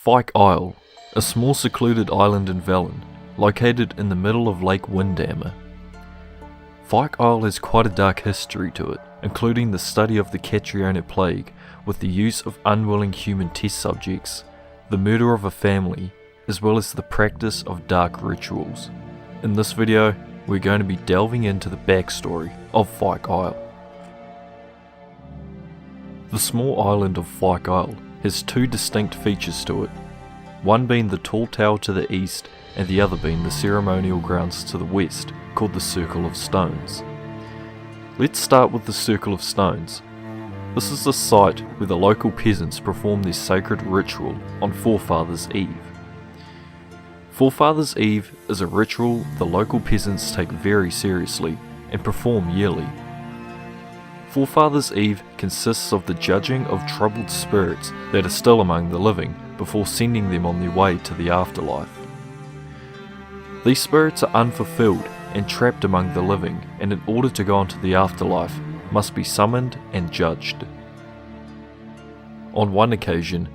Fyke Isle, a small secluded island in Velen, located in the middle of Lake Windammer. Fyke Isle has quite a dark history to it, including the study of the Catriona Plague with the use of unwilling human test subjects, the murder of a family, as well as the practice of dark rituals. In this video, we're going to be delving into the backstory of Fyke Isle. The small island of Fyke Isle has two distinct features to it, one being the tall tower to the east and the other being the ceremonial grounds to the west, called the Circle of Stones. Let's start with the Circle of Stones. This is the site where the local peasants perform their sacred ritual on Forefathers Eve. Forefathers Eve is a ritual the local peasants take very seriously and perform yearly. Forefathers Eve consists of the judging of troubled spirits that are still among the living before sending them on their way to the afterlife. These spirits are unfulfilled and trapped among the living, and in order to go on to the afterlife must be summoned and judged. On one occasion,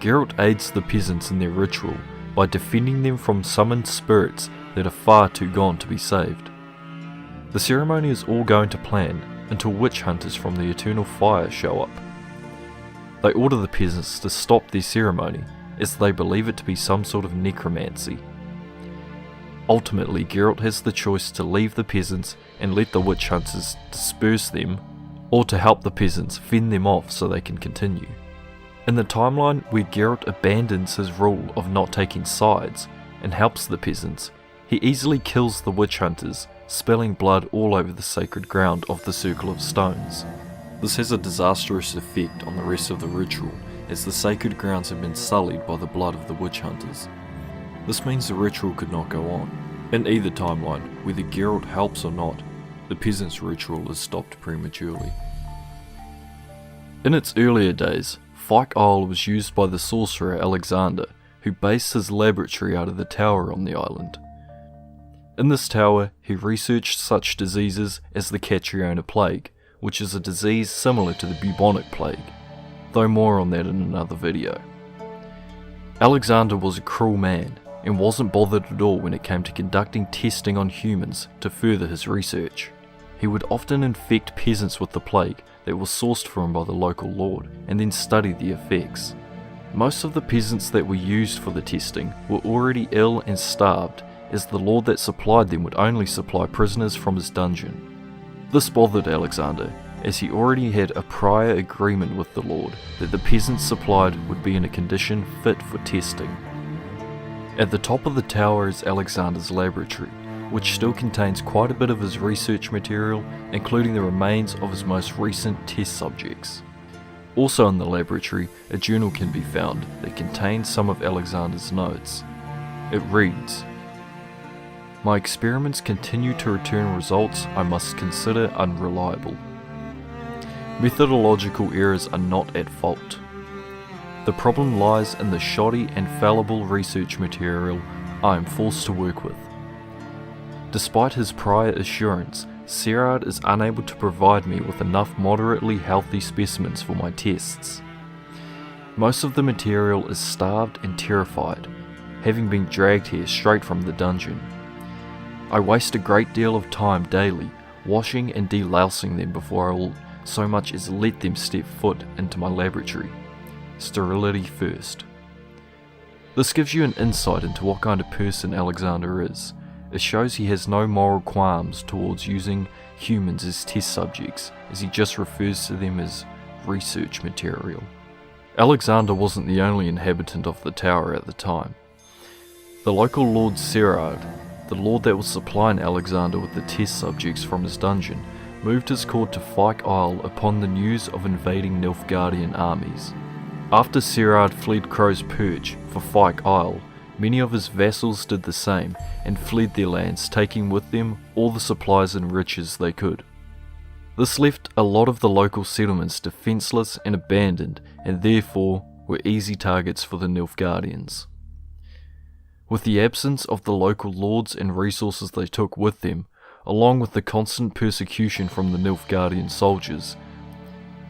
Geralt aids the peasants in their ritual by defending them from summoned spirits that are far too gone to be saved. The ceremony is all going to plan until witch hunters from the Eternal Fire show up. They order the peasants to stop their ceremony as they believe it to be some sort of necromancy. Ultimately, Geralt has the choice to leave the peasants and let the witch hunters disperse them, or to help the peasants fend them off so they can continue. In the timeline where Geralt abandons his rule of not taking sides and helps the peasants, he easily kills the witch hunters, spilling blood all over the sacred ground of the Circle of Stones. This has a disastrous effect on the rest of the ritual, as the sacred grounds have been sullied by the blood of the witch hunters. This means the ritual could not go on. In either timeline, whether Geralt helps or not, the peasants' ritual is stopped prematurely. In its earlier days, Fyke Isle was used by the Sorcerer Alexander, who based his laboratory out of the tower on the island. In this tower, he researched such diseases as the Catriona Plague, which is a disease similar to the bubonic plague, though more on that in another video. Alexander was a cruel man, and wasn't bothered at all when it came to conducting testing on humans to further his research. He would often infect peasants with the plague that was sourced for him by the local lord, and then study the effects. Most of the peasants that were used for the testing were already ill and starved, as the lord that supplied them would only supply prisoners from his dungeon. This bothered Alexander, as he already had a prior agreement with the lord that the peasants supplied would be in a condition fit for testing. At the top of the tower is Alexander's laboratory, which still contains quite a bit of his research material, including the remains of his most recent test subjects. Also in the laboratory, a journal can be found that contains some of Alexander's notes. It reads, "My experiments continue to return results I must consider unreliable. Methodological errors are not at fault. The problem lies in the shoddy and fallible research material I am forced to work with. Despite his prior assurance, Geralt is unable to provide me with enough moderately healthy specimens for my tests. Most of the material is starved and terrified, having been dragged here straight from the dungeon. I waste a great deal of time daily washing and delousing them before I will so much as let them step foot into my laboratory. Sterility first." This gives you an insight into what kind of person Alexander is. It shows he has no moral qualms towards using humans as test subjects, as he just refers to them as research material. Alexander wasn't the only inhabitant of the tower at the time. The local Lord Geralt, the lord that was supplying Alexander with the test subjects from his dungeon, moved his court to Fyke Isle upon the news of invading Nilfgaardian armies. After Geralt fled Crow's Perch for Fyke Isle, many of his vassals did the same and fled their lands, taking with them all the supplies and riches they could. This left a lot of the local settlements defenceless and abandoned, and therefore were easy targets for the Nilfgaardians. With the absence of the local lords and resources they took with them, along with the constant persecution from the Nilfgaardian soldiers,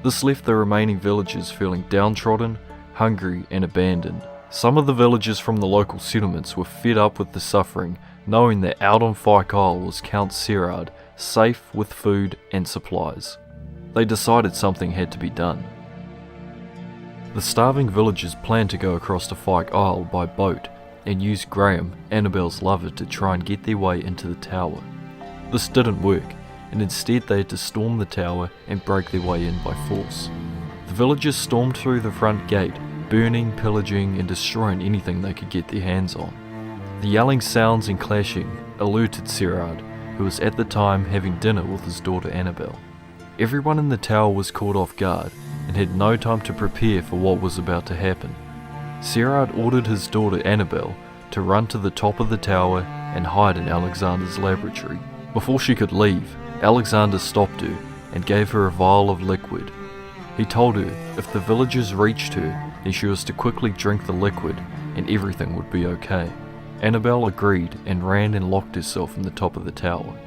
this left the remaining villagers feeling downtrodden, hungry and abandoned, Some of the villagers from the local settlements were fed up with the suffering, knowing that out on Fyke Isle was Count Sorcerer, safe with food and supplies. They decided something had to be done. The starving villagers planned to go across to Fyke Isle by boat and use Graham, Annabelle's lover, to try and get their way into the tower. This didn't work, and instead they had to storm the tower and break their way in by force. The villagers stormed through the front gate, burning, pillaging and destroying anything they could get their hands on. The yelling sounds and clashing alerted Sorcerer, who was at the time having dinner with his daughter Annabelle. Everyone in the tower was caught off guard and had no time to prepare for what was about to happen. Sorcerer ordered his daughter Annabelle to run to the top of the tower and hide in Alexander's laboratory. Before she could leave, Alexander stopped her and gave her a vial of liquid. He told her if the villagers reached her, then she was to quickly drink the liquid and everything would be okay. Annabelle agreed and ran and locked herself in the top of the tower.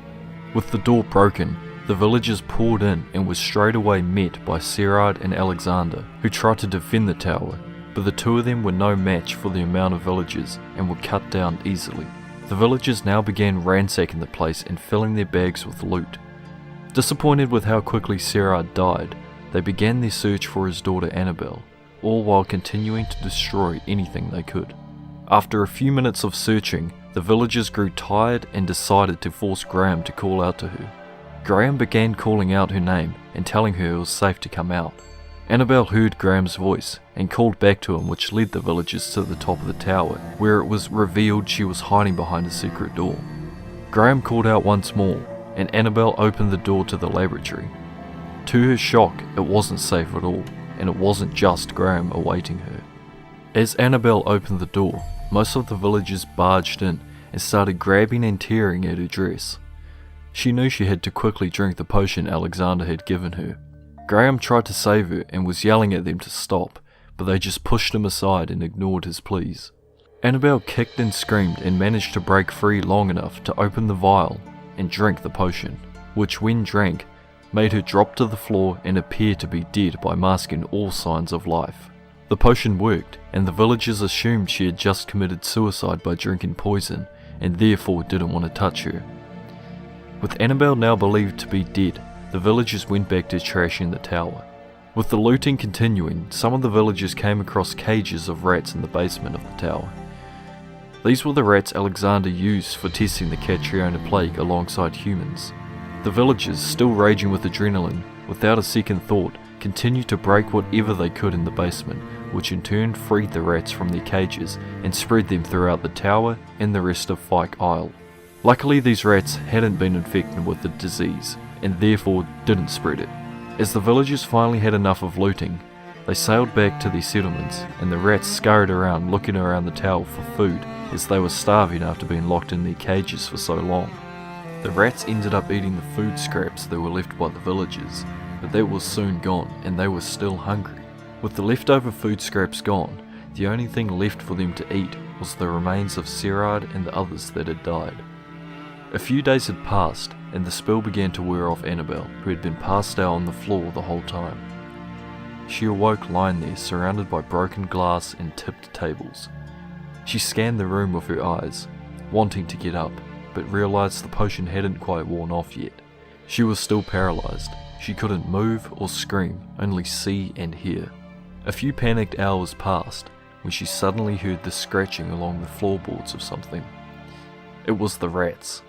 With the door broken, the villagers poured in and were straight away met by Sorcerer and Alexander, who tried to defend the tower, but the two of them were no match for the amount of villagers and were cut down easily. The villagers now began ransacking the place and filling their bags with loot. Disappointed with how quickly Sorcerer died, they began their search for his daughter Annabelle, all while continuing to destroy anything they could. After a few minutes of searching, the villagers grew tired and decided to force Graham to call out to her. Graham began calling out her name and telling her it was safe to come out. Annabelle heard Graham's voice and called back to him, which led the villagers to the top of the tower, where it was revealed she was hiding behind a secret door. Graham called out once more, and Annabelle opened the door to the laboratory. To her shock, it wasn't safe at all, and it wasn't just Graham awaiting her. As Annabelle opened the door, most of the villagers barged in and started grabbing and tearing at her dress. She knew she had to quickly drink the potion Alexander had given her. Graham tried to save her and was yelling at them to stop, but they just pushed him aside and ignored his pleas. Annabelle kicked and screamed and managed to break free long enough to open the vial and drink the potion, which when drank, made her drop to the floor and appear to be dead by masking all signs of life. The potion worked, and the villagers assumed she had just committed suicide by drinking poison, and therefore didn't want to touch her. With Annabelle now believed to be dead, the villagers went back to trashing the tower. With the looting continuing, some of the villagers came across cages of rats in the basement of the tower. These were the rats Alexander used for testing the Catriona plague alongside humans. The villagers, still raging with adrenaline, without a second thought, continued to break whatever they could in the basement, which in turn freed the rats from their cages and spread them throughout the tower and the rest of Fyke Isle. Luckily, these rats hadn't been infected with the disease, and therefore didn't spread it. As the villagers finally had enough of looting, they sailed back to their settlements, and the rats scurried around looking around the tower for food as they were starving after being locked in their cages for so long. The rats ended up eating the food scraps that were left by the villagers, but that was soon gone and they were still hungry. With the leftover food scraps gone, the only thing left for them to eat was the remains of Sorcerer and the others that had died. A few days had passed, and the spell began to wear off Annabelle, who had been passed out on the floor the whole time. She awoke lying there, surrounded by broken glass and tipped tables. She scanned the room with her eyes, wanting to get up, but realised the potion hadn't quite worn off yet. She was still paralysed. She couldn't move or scream, only see and hear. A few panicked hours passed, when she suddenly heard the scratching along the floorboards of something. It was the rats.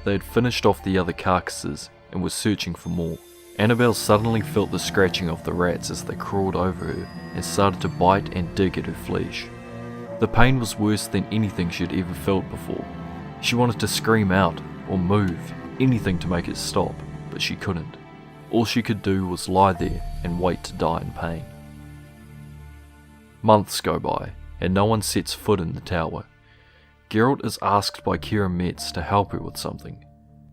They had finished off the other carcasses and were searching for more. Annabelle suddenly felt the scratching of the rats as they crawled over her and started to bite and dig at her flesh. The pain was worse than anything she had ever felt before. She wanted to scream out or move, anything to make it stop, but she couldn't. All she could do was lie there and wait to die in pain. Months go by, and no one sets foot in the tower. Geralt is asked by Kira Metz to help her with something.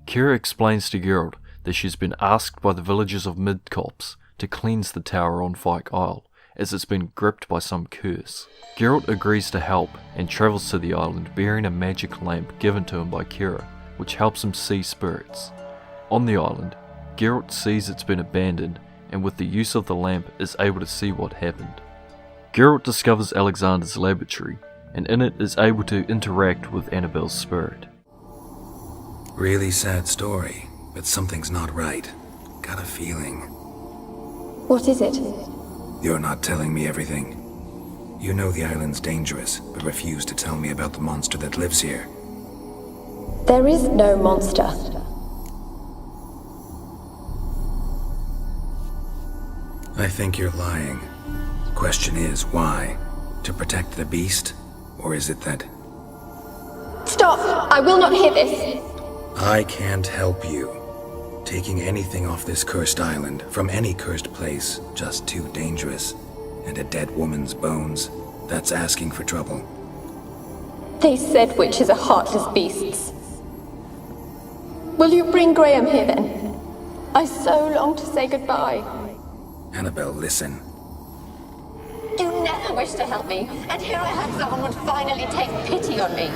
Kira explains to Geralt that she's been asked by the villagers of Midcopse to cleanse the tower on Fyke Isle, as it's been gripped by some curse. Geralt agrees to help and travels to the island bearing a magic lamp given to him by Kira, which helps him see spirits. On the island, Geralt sees it's been abandoned and with the use of the lamp is able to see what happened. Geralt discovers Alexander's laboratory, and in it is able to interact with Annabelle's spirit. Really sad story, but something's not right. Got a feeling. What is it? You're not telling me everything. You know the island's dangerous, but refuse to tell me about the monster that lives here. There is no monster. I think you're lying. Question is, why? To protect the beast? Or is it that... Stop! I will not hear this! I can't help you. Taking anything off this cursed island, from any cursed place, just too dangerous. And a dead woman's bones, that's asking for trouble. They said witches are heartless beasts. Will you bring Graham here then? I so long to say goodbye. Annabelle, listen. You never wished to help me, and here I had someone would finally take pity on me.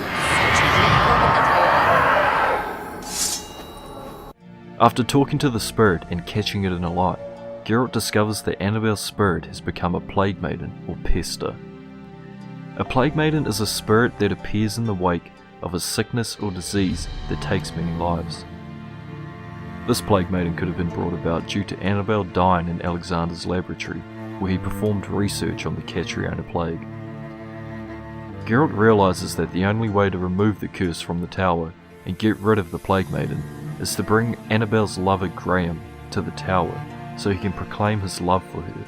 After talking to the spirit and catching it in a lie, Geralt discovers that Annabelle's spirit has become a plague maiden, or pester. A plague maiden is a spirit that appears in the wake of a sickness or disease that takes many lives. This plague maiden could have been brought about due to Annabelle dying in Alexander's laboratory, where he performed research on the Catriona plague. Geralt realises that the only way to remove the curse from the tower and get rid of the plague maiden is to bring Annabelle's lover Graham to the tower so he can proclaim his love for her.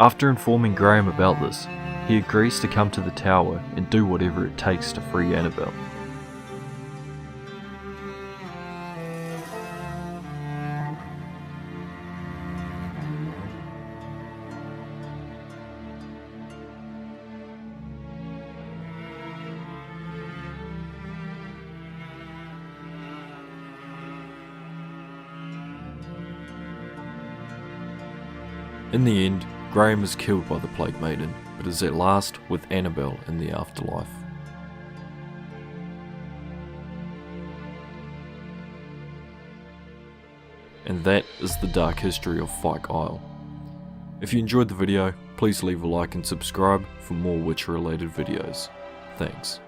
After informing Graham about this, he agrees to come to the tower and do whatever it takes to free Annabelle. In the end, Graham is killed by the Plague Maiden, but is at last with Annabelle in the afterlife. And that is the dark history of Fyke Isle. If you enjoyed the video, please leave a like and subscribe for more witch related videos. Thanks.